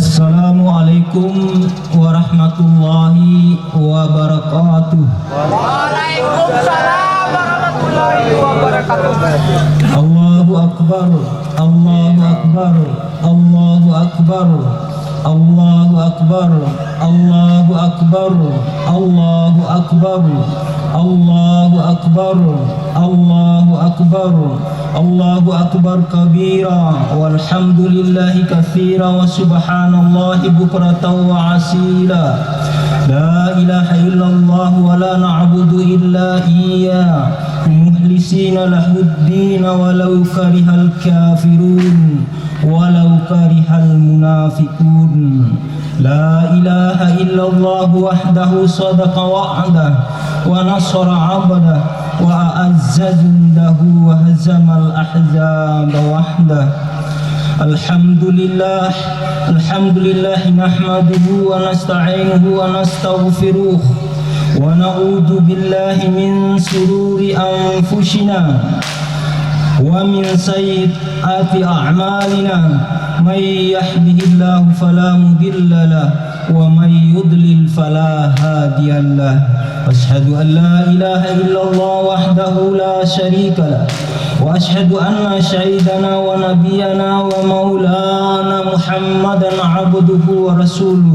Assalamualaikum warahmatullahi wabarakatuh. Waalaikumsalam warahmatullahi wabarakatuh. Allahu akbar, Allahu akbar, Allahu akbar, Allahu akbar, Allahu akbar, Allahu akbar, Allahu akbar, Allahu akbar, Allahu akbar kabira, walhamdulillahi katsira, wa subhanallahi bukratan wa asila. La ilaha illallah wa la na'budu illa iyyah mukhlisina lahuddin walau karihal kafirun walau karihal munafiqun. La ilaha illallah wahdahu sadaqa wa'dah wa nasara 'abdah wa a'azza jundahu wa hazamal ahzaba wahdah. Alhamdulillah, alhamdulillah nahmaduhu wa nasta'inuhu wa nastaghfiruh wa na'udzu billahi min sururi anfusina wa min sayyiati a'malina. May yahdihillahu fala mudilla lahu wa may yudlil fala hadiya lahu. Asyhadu an la ilaha illallah wahdahu la syarika lahu wa asyhadu anna sayyidana wa nabiyyana wa maulana Muhammadan abduhu wa rasuluh.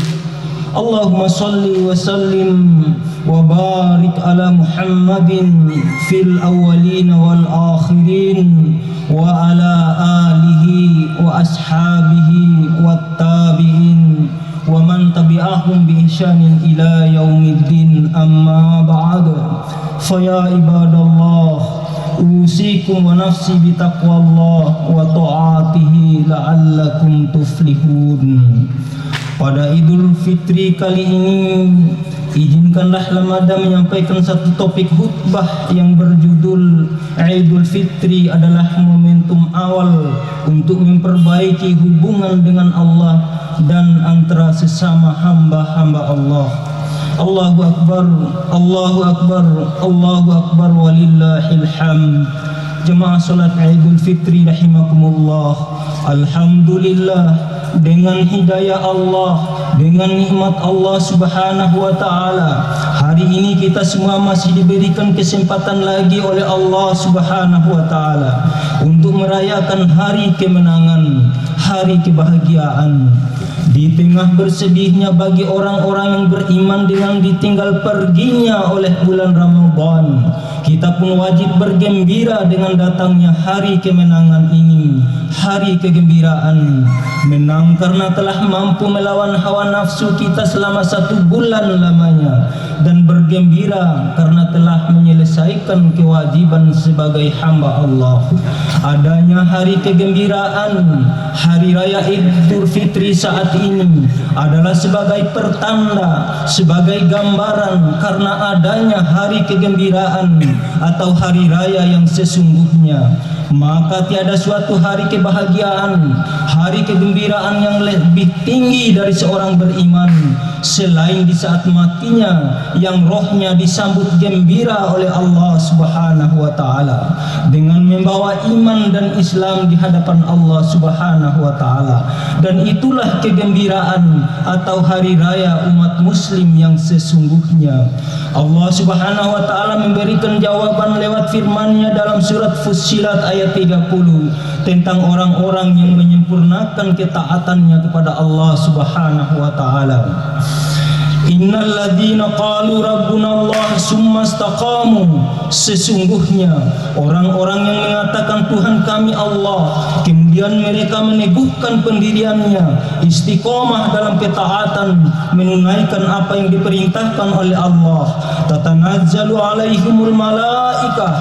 Allahumma salli wa sallim wa barik ala Muhammadin fil awwalin wal akhirin wa ala alihi wa ashabihi wat tabi'in wa man tabi'ahum bi ihsanin ila yaumiddin. Amma ba'd. Fa ya ibadallah, usikum wa nafsi bi taqwallah wa ta'atihi la'allakum tuflihun. Pada Idul Fitri kali ini, izinkanlah Lamada menyampaikan satu topik khutbah yang berjudul Idul Fitri adalah momentum awal untuk memperbaiki hubungan dengan Allah dan antara sesama hamba-hamba Allah. Allahu akbar, Allahu akbar, Allahu akbar walillahil hamd. Jemaah salat Idul Fitri rahimakumullah. Alhamdulillah, dengan hidayah Allah, dengan nikmat Allah Subhanahu wa taala, hari ini kita semua masih diberikan kesempatan lagi oleh Allah Subhanahu wa taala untuk merayakan hari kemenangan, hari kebahagiaan. Di tengah bersedihnya bagi orang-orang yang beriman dengan ditinggal perginya oleh bulan Ramadan, kita pun wajib bergembira dengan datangnya hari kemenangan ini, hari kegembiraan. Menang karena telah mampu melawan hawa nafsu kita selama 1 bulan lamanya, dan bergembira karena telah menyelesaikan kewajiban sebagai hamba Allah. Adanya hari kegembiraan, hari raya Idul Fitri saat ini adalah sebagai pertanda, sebagai gambaran karena adanya hari kegembiraan atau hari raya yang sesungguhnya. Maka tiada suatu hari kebahagiaan, hari kegembiraan yang lebih tinggi dari seorang beriman selain di saat matinya, yang rohnya disambut gembira oleh Allah Subhanahu wa taala dengan membawa iman dan Islam di hadapan Allah Subhanahu wa taala. Dan itulah kegembiraan atau hari raya umat muslim yang sesungguhnya. Allah Subhanahu wa taala memberikan jawaban lewat firman-Nya dalam surat Fussilat ayat 30 tentang orang-orang yang menyempurnakan ketaatannya kepada Allah Subhanahu wa taala. Innal ladzina qalu rabbuna Allah summa istaqamu, sesungguhnya orang-orang yang mengatakan Tuhan kami Allah, kemudian mereka meneguhkan pendiriannya, istiqomah dalam ketaatan, menunaikan apa yang diperintahkan oleh Allah. Tatanazzalu alaihimul malaikah,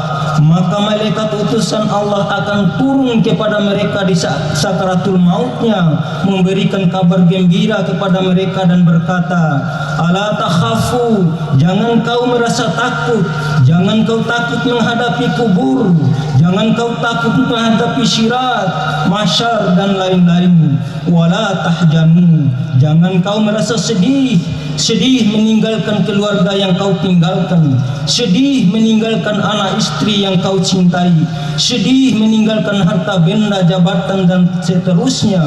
maka malaikat utusan Allah akan turun kepada mereka di sakaratul mautnya, memberikan kabar gembira kepada mereka dan berkata, ala takhafu, jangan kau merasa takut, jangan kau takut menghadapi kubur, jangan kau takut menghadapi syirat, mahsyar dan lain-lain. Wala tahjanu, jangan kau merasa sedih meninggalkan keluarga yang kau tinggalkan, sedih meninggalkan anak istri yang kau cintai, sedih meninggalkan harta benda, jabatan dan seterusnya.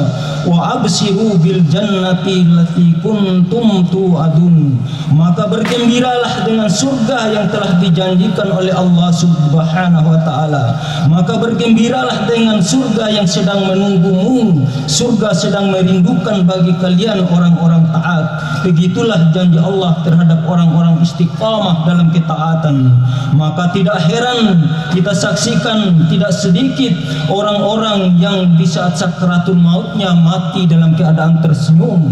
wa absiru bil jannati allati kuntum tu'adun. Maka bergembiralah dengan surga yang telah dijanjikan oleh Allah Subhanahu wa taala. Maka bergembiralah dengan surga yang sedang menunggumu. Surga sedang merindukan bagi kalian orang-orang taat. Begitulah janji Allah terhadap orang-orang istiqamah dalam ketaatan. Maka tidak heran kita saksikan tidak sedikit orang-orang yang di saat sakaratul mautnya mati dalam keadaan tersenyum.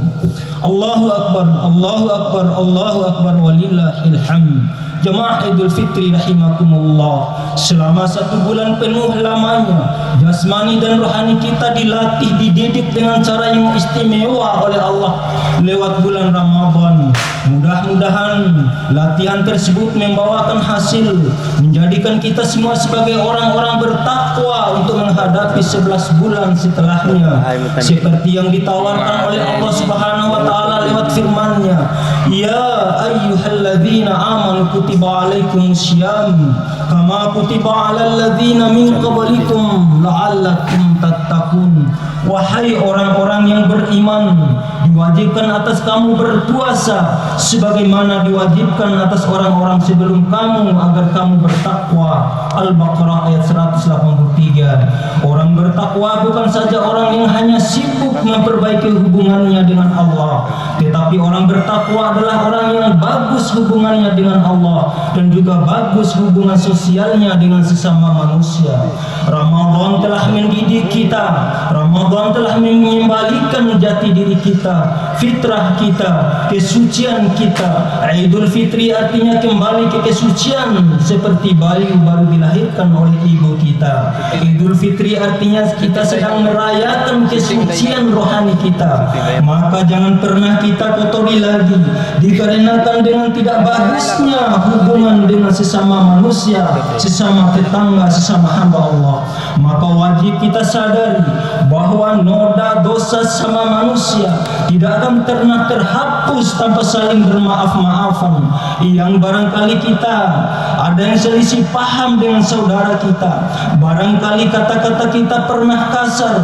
Allahu Akbar, Allahu Akbar, Allahu Akbar, walillahil hamd. Jemaah Idul Fitri rahimakumullah, selama 1 bulan penuh lamanya jasmani dan rohani kita dilatih, dididik dengan cara yang istimewa oleh Allah lewat bulan Ramadan. Mudah-mudahan latihan tersebut membawakan hasil, menjadikan kita semua sebagai orang-orang bertakwa untuk menghadapi 11 bulan setelahnya, seperti yang ditawarkan oleh Allah Subhanahu wa taala lewat firman-Nya, ya ayyuhalladzina amanu kutiba alaikumussyam kama kutiba alal ladzina min qablikum la'allakum tattaqun. Wahai orang-orang yang beriman, diwajibkan atas kamu berpuasa sebagaimana diwajibkan atas orang-orang sebelum kamu agar kamu bertakwa. Al-Baqarah ayat 183. Orang bertakwa bukan saja orang yang hanya sibuk memperbaiki hubungannya dengan Allah, tetapi orang bertakwa adalah orang yang bagus hubungannya dengan Allah dan juga bagus hubungan sosialnya dengan sesama manusia. Ramadan telah mendidik kita, Ramadan telah mengembalikan jati diri kita, fitrah kita, kesucian kita. Idul Fitri artinya kembali ke kesucian seperti bayi baru dilahirkan oleh ibu kita. Idul Fitri artinya kita sedang merayakan kesucian rohani kita. Maka jangan pernah kita kotori lagi dikarenakan dengan tidak bagusnya hubungan dengan sesama manusia, sesama tetangga, sesama hamba Allah. Maka wajib kita sadari bahwa noda dosa sama manusia tidak akan pernah terhapus tanpa saling bermaaf-maafan. Yang barangkali kita ada yang selisih paham dengan saudara kita, barangkali kata-kata kita pernah kasar,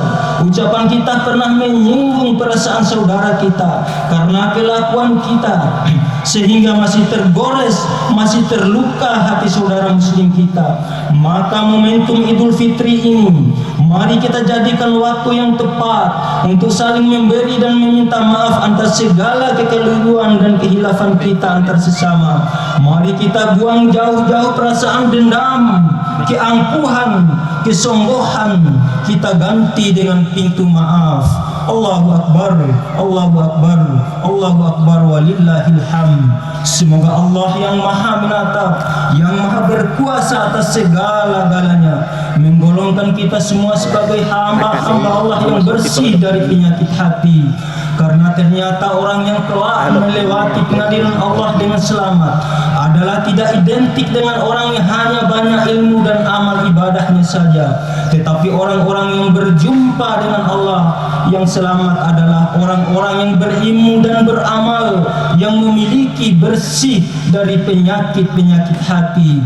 ucapan kita pernah menyinggung perasaan saudara kita karena kelakuan kita, sehingga masih tergores, masih terluka hati saudara muslim kita. Maka momentum Idul Fitri ini mari kita jadikan waktu yang tepat untuk saling memberi dan meminta maaf atas segala kekeliruan dan kehilafan kita antar sesama. Mari kita buang jauh-jauh perasaan dendam, keangkuhan, kesombongan, kita ganti dengan pintu maaf. Allahu Akbar, Allahu Akbar, Allahu Akbar, walillahil hamd. Semoga Allah yang maha menatap, yang maha berkuasa atas segala-galanya, menggolongkan kita semua sebagai hamba-hamba Allah yang bersih dari penyakit hati. Karena ternyata orang yang telah melewati pengadilan Allah dengan selamat adalah tidak identik dengan orang yang hanya banyak ilmu dan amal ibadahnya saja, tetapi orang-orang yang berjumpa dengan Allah yang selamat adalah orang-orang yang berilmu dan beramal, yang memiliki bersih dari penyakit-penyakit hati.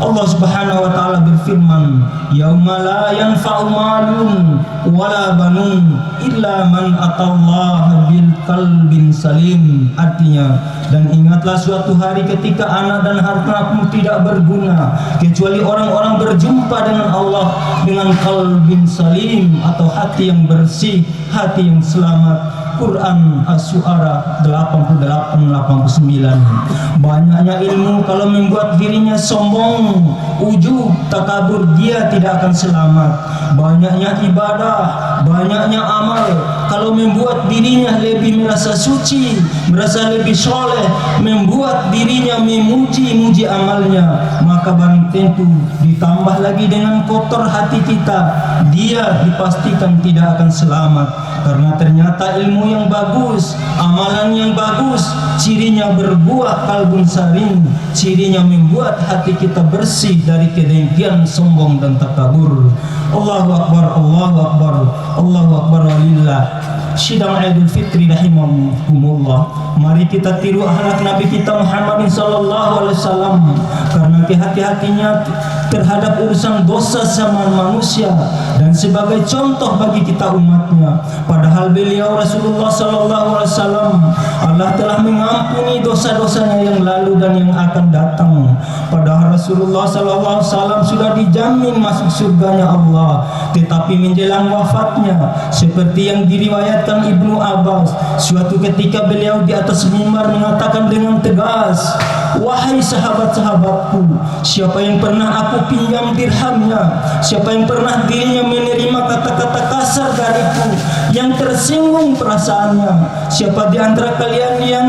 Allah Subhanahu wa taala berfirman, "Yauma la yanfa'u malun wala banun illa man atallaha bil qalbin salim." Artinya, dan ingatlah suatu hari ketika anak dan hartamu tidak berguna kecuali orang-orang berjumpa dengan Allah dengan qalbin salim atau hati yang bersih, hati yang selamat. Quran As-Su'ara 88-89. Banyaknya ilmu kalau membuat dirinya sombong, ujub, takabur, dia tidak akan selamat. Banyaknya ibadah, banyaknya amal kalau membuat dirinya lebih merasa suci, merasa lebih soleh, membuat dirinya memuji-muji amalnya, maka barang tentu ditambah lagi dengan kotor hati kita, dia dipastikan tidak akan selamat. Karena ternyata ilmu yang bagus, amalan yang bagus, cirinya berbuah kalbun saring, cirinya membuat hati kita bersih dari kedengkian, sombong dan takabur. Allahu Akbar, Allahu Akbar, Allahu Akbar, walillah. sidang Idul Fitri rahimakumullah. Mari kita tiru akhlak Nabi kita Muhammad sallallahu alaihi wasallam, karena kehati-hatinya terhadap urusan dosa sama manusia dan sebagai contoh bagi kita umatnya. Padahal beliau Rasulullah sallallahu alaihi wasallam, Allah telah mengampuni dosa-dosanya yang lalu dan yang akan datang. Padahal Rasulullah sallallahu alaihi wasallam sudah dijamin masuk surganya Allah, tetapi menjelang wafatnya, seperti yang diriwayatkan Ibnu Abbas, suatu ketika beliau di atas mimbar mengatakan dengan tegas, "Wahai sahabat-sahabatku, siapa yang pernah aku pinjam dirhamnya, siapa yang pernah dirinya menerima kata-kata kasar dariku, yang tersinggung perasaannya, siapa di antara kalian yang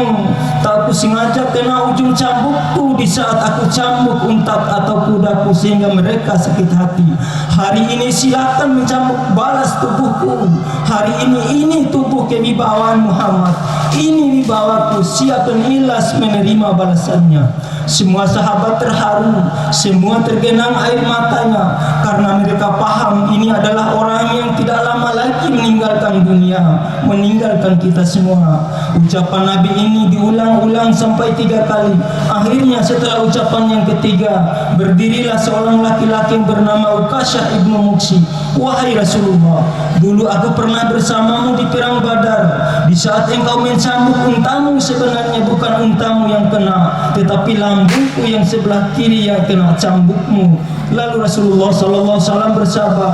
tak aku sengaja kena ujung cambukku di saat aku cambuk untak atau kudaku sehingga mereka sakit hati, hari ini silakan mencambuk balas tubuhku. Hari ini tubuh kewibawaan Muhammad, ini wibawaku, siap dan ikhlas menerima balasannya." Semua sahabat terharu, semua tergenang air matanya, karena mereka paham ini adalah orang yang tidak lama lagi meninggalkan dunia, meninggalkan kita semua. Ucapan Nabi ini diulang-ulang sampai 3 kali. Akhirnya setelah ucapan yang ketiga, berdirilah seorang laki-laki yang bernama Uqasyah ibnu Muksi. "Wahai Rasulullah, dulu aku pernah bersamamu di perang Badar. Di saat engkau mencambuk untamu, sebenarnya bukan untamu yang kena, tetapi lambungku yang sebelah kiri yang kena cambukmu." Lalu Rasulullah SAW bersabda,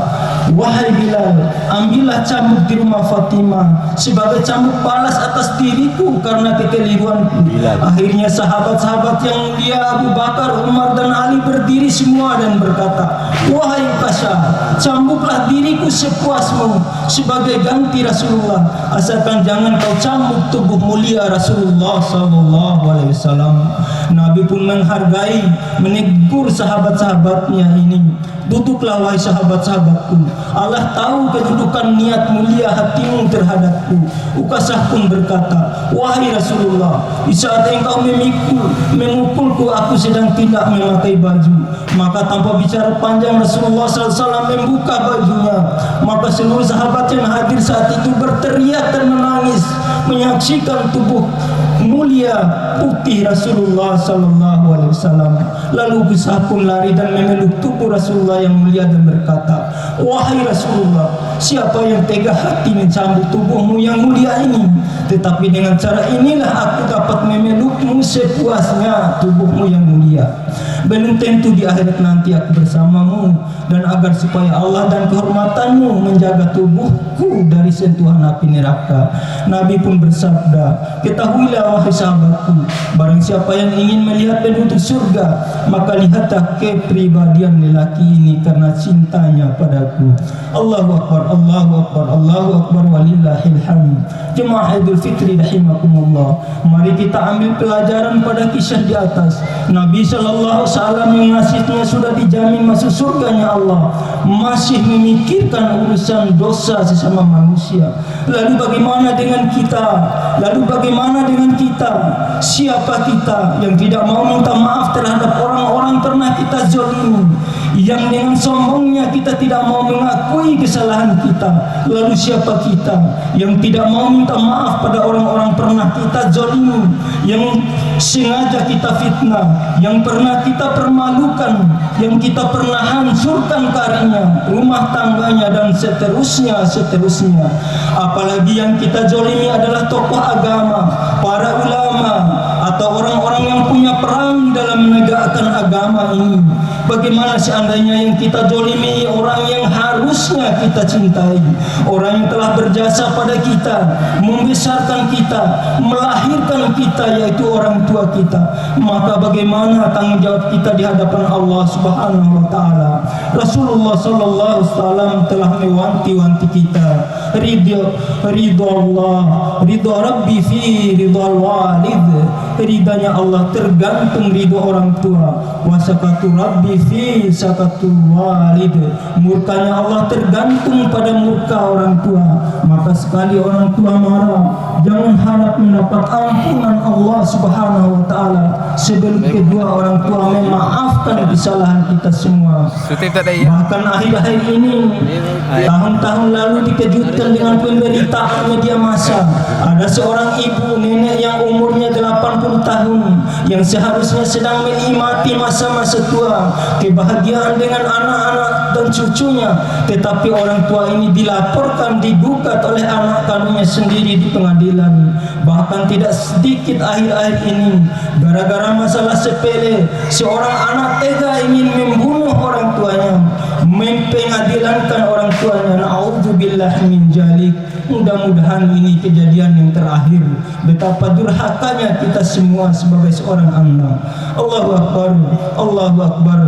"Wahai Bilal, ambillah cambuk di rumah Fatimah sebagai cambuk balas atas diriku karena kekeliruanku." Akhirnya sahabat-sahabat yang mulia Abu Bakar, Umar dan Ali berdiri semua dan berkata, "Wahai Uqasyah, cambuklah diriku sepuasmu sebagai ganti Rasulullah, asalkan jangan kau cambuk tubuh mulia Rasulullah SAW." Nabi pun menghargai, menegur sahabat-sahabatnya ini. "Duduklah wahai sahabat-sahabatku, Allah tahu kedudukan niat mulia hatimu terhadapku." Uqasyah pun berkata, "Wahai Rasulullah, di saat engkau memukulku, aku sedang tidak memakai baju." Maka tanpa bicara panjang Rasulullah SAW membuka bajunya. Maka seluruh sahabat yang hadir saat itu berteriak dan menangis menyaksikan tubuh mulia putih Rasulullah SAW. Lalu Uqasyah pun lari dan memeluk tubuh Rasulullah yang mulia dan berkata, "Wahai Rasulullah, siapa yang tega hati mencambuk tubuhmu yang mulia ini? Tetapi dengan cara inilah aku dapat memelukmu sepuasnya tubuhmu yang mulia. Belum tentu di akhirat nanti aku bersamamu, dan agar supaya Allah dan kehormatanmu menjaga tubuhku dari sentuhan api neraka." Nabi pun bersabda, "Ketahuilah wahai sahabatku, barang siapa yang ingin melihat penduduk surga, maka lihatlah kepribadian lelaki ini karena cintanya padaku." Allahu Akbar, Allahu Akbar, Allahu Akbar, walillahil hamd. Jemaah Idul Fitri rahimakumullah, mari kita ambil pelajaran pada kisah di atas. Nabi SAW yang nasibnya sudah dijamin masuk surganya Allah, masih memikirkan urusan dosa sesama manusia. Lalu bagaimana dengan kita? Lalu bagaimana dengan kita? Siapa kita yang tidak mau minta maaf terhadap orang-orang pernah kita zalimi, yang dengan sombongnya kita tidak mau mengakui kesalahan kita? Lalu siapa kita yang tidak mau minta maaf pada orang-orang pernah kita zalimi, yang sengaja kita fitnah, yang pernah kita permalukan, yang kita pernah hancurkan karirnya, rumah tangganya, dan seterusnya. Apalagi yang kita zalimi adalah tokoh agama, para ulama, atau orang-orang yang punya peran dalam menegakkan agama ini. Bagaimana seandainya yang kita zalimi orang yang harusnya kita cintai, orang yang telah berjasa pada kita, membesarkan kita, melahirkan kita, yaitu orang tua kita? Maka bagaimana tanggung jawab kita di hadapan Allah Subhanahu wa taala? Rasulullah sallallahu alaihi wasallam telah mewanti-wanti kita, ridho Allah, ridho Rabbi fi ridho walid. Ridhanya Allah tergantung ridho orang tua. Wa sakatu Rabbi fi sakatu walid. Murkanya Allah tergantung pada murka orang tua. Maka sekali orang tua marah, jangan harap mendapat ampunan Allah Subhanahu wa taala sebelum kedua orang tua memaafkan kesalahan kita semua. Bahkan akhir-akhir ini, tahun-tahun lalu dikejutkan dengan pemberitaan media dosa. Ada seorang ibu nenek yang umurnya 80 tahun yang seharusnya sedang menikmati masa-masa tua, kebahagiaan dengan anak-anak dan cucunya, tetapi orang tua ini dilaporkan, digugat oleh anak kandungnya sendiri di pengadilan. Bahkan tidak sedikit akhir-akhir ini gara-gara masalah sepele, seorang anak tega ingin membunuh orang tuanya, mempengadilankan orang tuanya. Na'udzubillah min dzalik. Mudah-mudahan ini kejadian yang terakhir. Betapa durhakanya kita semua sebagai seorang anak. Allahu Akbar, Allahu Akbar,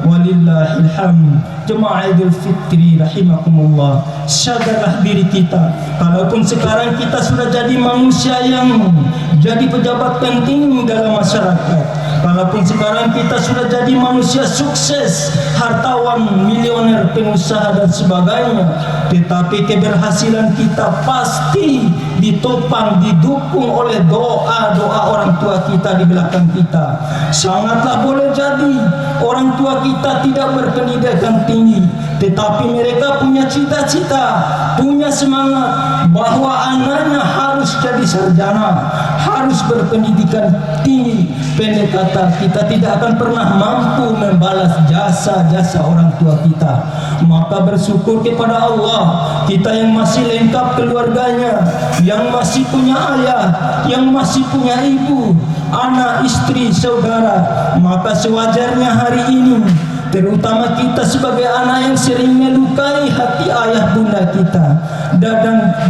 walillahil hamd. Jemaah Idul Fitri rahimakumullah, sadarlah diri kita, kalaupun sekarang kita sudah jadi manusia yang jadi pejabat penting dalam masyarakat, kalaupun sekarang kita sudah jadi manusia sukses, hartawan, milioner, pengusaha dan sebagainya, tetapi keberhasilan kita pasti ditopang, didukung oleh doa-doa orang tua kita di belakang kita. Sangatlah boleh jadi orang tua kita tidak berpendidikan tinggi, tetapi mereka punya cita-cita, punya semangat bahwa anaknya harus jadi sarjana, harus berpendidikan tinggi. Pendek kata, kita tidak akan pernah mampu membalas jasa-jasa orang tua kita. Maka bersyukur kepada Allah, kita yang masih lengkap keluarganya, yang masih punya ayah, yang masih punya ibu, anak, istri, saudara. Maka sewajarnya hari ini, terutama kita sebagai anak yang sering melukai hati ayah bunda kita,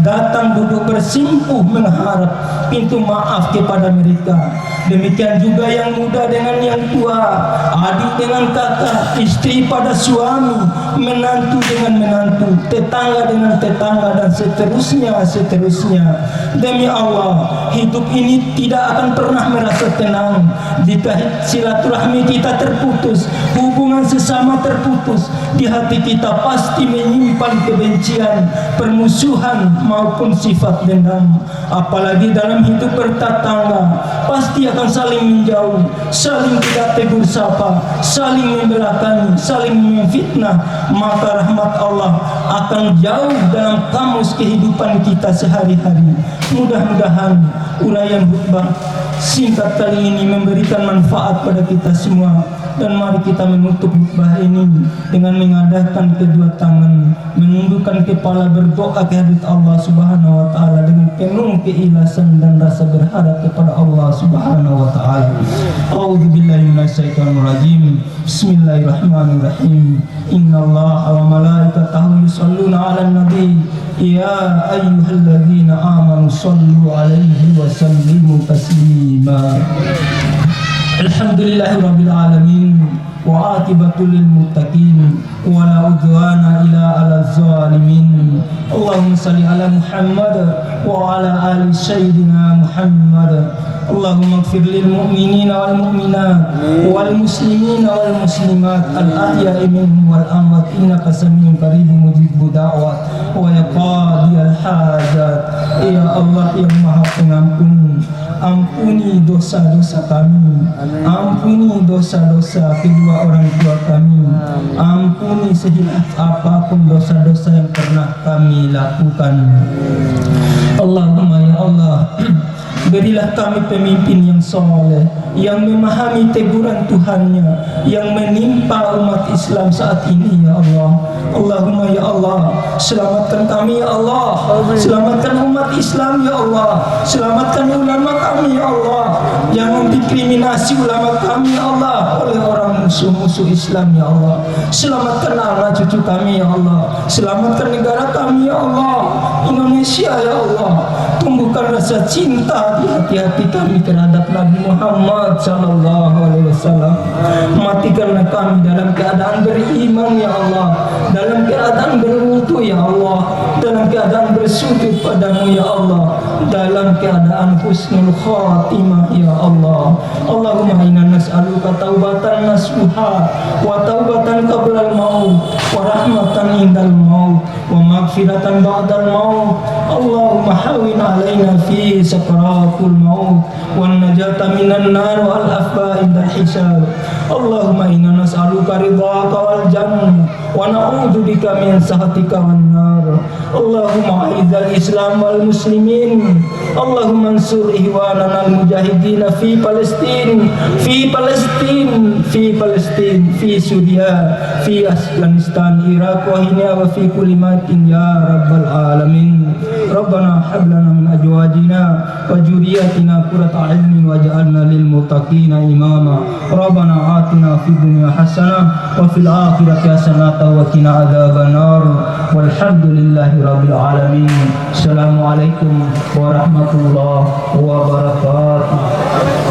datang duduk bersimpuh mengharap pintu maaf kepada mereka. Demikian juga yang muda dengan yang tua, adik dengan kakak, istri pada suami, menantu dengan menantu, tetangga dengan tetangga, dan seterusnya. Demi Allah, hidup ini tidak akan pernah merasa tenang jika silaturahmi kita terputus, hubungan sesama terputus. Di hati kita pasti menyimpan kebencian, permusuhan maupun sifat dendam. Apalagi dalam hidup bertetangga, pasti akan saling menjauh, saling tidak tegur sapa, saling membelakangi, saling memfitnah. Maka rahmat Allah akan jauh dalam kamus kehidupan kita sehari-hari. Mudah-mudahan uraian khutbah singkat kali ini memberikan manfaat pada kita semua. Dan mari kita menutup khutbah ini dengan mengadakan kedua tangan, menundukkan kepala, berdoa ke hadirat Allah Subhanahu wa taala dengan penuh keikhlasan dan rasa berharap kepada Allah Subhanahu wa taala. A'udzubillahi minasyaitonir rajim. Bismillahirrahmanirrahim. Innallaha wa malaikatahu yusholluna 'alan nabi. Ya ayyuhalladzina amanu shallu 'alaihi wa sallimu taslima. Alhamdulillahirabbil alamin wa aqibatul lil muttaqin wa la udwana illa 'alal zalimin. Allahumma shalli ala Muhammad wa ala ali sayyidina Muhammad. Allahumma ighfir lil mu'minina wal mu'minat wal muslimina wal muslimat al ahya'i minhum wal amwat innaka samiun qaribun mujibud da'wat wa ya qadiyal hajat. Ya Allah yang Maha Pengampun, ampuni dosa-dosa kami, ampuni dosa-dosa kedua orang tua kami, ampuni sehilaf apapun dosa-dosa yang pernah kami lakukan. Allahumma ya Allah, berilah kami pemimpin yang soleh, yang memahami teguran Tuhannya yang menimpa umat Islam saat ini ya Allah. Allahumma ya Allah, selamatkan kami ya Allah, selamatkan umat Islam ya Allah, selamatkan ulama kami ya Allah. Jangan diskriminasi ulama kami ya Allah oleh orang musuh-musuh Islam ya Allah. Selamatkan anak cucu kami ya Allah, selamatkan negara kami ya Allah, Indonesia ya Allah. Tumbuhkan rasa cinta di hati-hati kami terhadap Nabi Muhammad sallallahu alaihi wasallam. Matikanlah kami dalam keadaan beriman ya Allah, dalam keadaan berwudu ya Allah, dalam keadaan bersujud padamu ya Allah, dalam keadaan husnul khatimah ya Allah. Allahumma inna nas'aluka taubatan nasuha wa taubatan qablal maut wa rahmatan indal maut wa maghfiratan ba'dal maut. Allahumma hawwin alaina fi sakaratul maut wan najata minan nar wal afwa indal hisab. Allahumma inna nas'aluka ridhaka wal jannah ونعوذ بك من سخطك والنار. اللهم أعز الإسلام والمسلمين. اللهم انصر إخواننا المجاهدين في فلسطين في سوريا في أفغانستان إيراق وهنا وفي كل مكان يا رب العالمين. ربنا هب لنا من أزواجنا وذرياتنا قرة أعين واجعلنا للمتقين إماما. ربنا آتنا في الدنيا حسنة وفي الآخرة حسنة وقنا عذاب النار. والحمد لله رب العالمين. السلام عليكم warahmatullahi wabarakatuh.